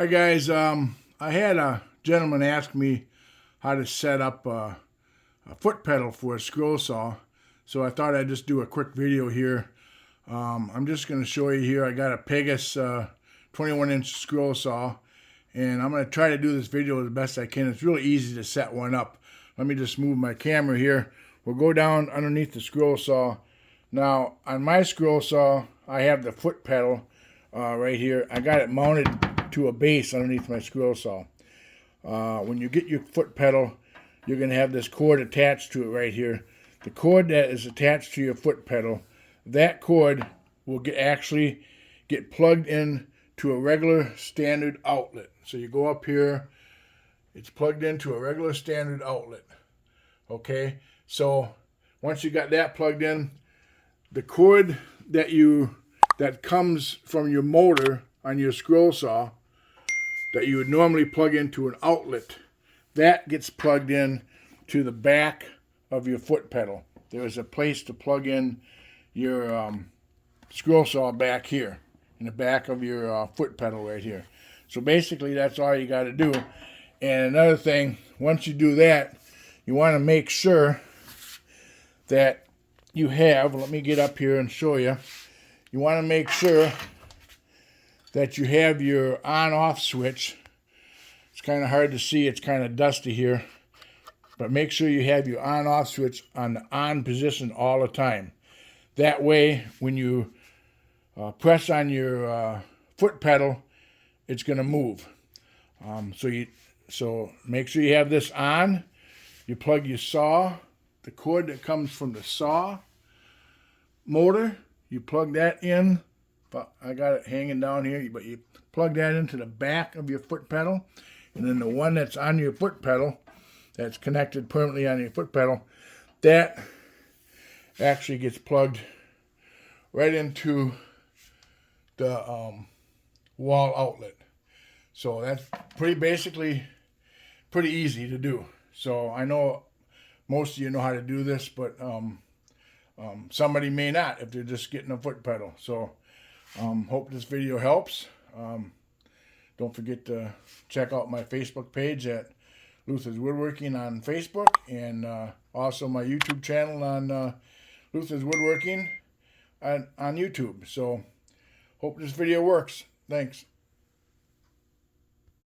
Hi guys, I had a gentleman ask me how to set up a foot pedal for a scroll saw, so I thought I'd just do a quick video here. I'm just going to show you here. I got a Pegasus 21-inch scroll saw, and I'm going to try to do this video as best I can. It's really easy to set one up. Let me just move my camera here. We'll go down underneath the scroll saw. Now, on my scroll saw, I have the foot pedal right here. I got it mounted to a base underneath my scroll saw. When you get your foot pedal, you're going to have this cord attached to it right here. The cord that is attached to your foot pedal, that cord will actually get plugged in to a regular standard outlet. So you go up here, it's plugged into a regular standard outlet. Okay, so once you got that plugged in, the cord that comes from your motor on your scroll saw that you would normally plug into an outlet, that gets plugged in to the back of your foot pedal. There is a place to plug in your scroll saw back here, in the back of your foot pedal right here. So basically that's all you got to do. And another thing, once you do that, you want to make sure that you have, let me get up here and show you, you want to make sure that you have your on-off switch. It's kind of hard to see, it's kind of dusty here, but make sure you have your on-off switch on the on position all the time. That way, when you press on your foot pedal, it's going to move. So make sure you have this on. You plug your saw, the cord that comes from the saw motor, you plug that in. But I got it hanging down here, but you plug that into the back of your foot pedal, and then the one that's on your foot pedal, that's connected permanently on your foot pedal, that actually gets plugged right into the wall outlet. So that's pretty easy to do. So I know most of you know how to do this, but somebody may not if they're just getting a foot pedal. So hope this video helps. Don't forget to check out my Facebook page at Luther's Woodworking on Facebook, and also my YouTube channel on Luther's Woodworking on YouTube. So hope this video works. Thanks.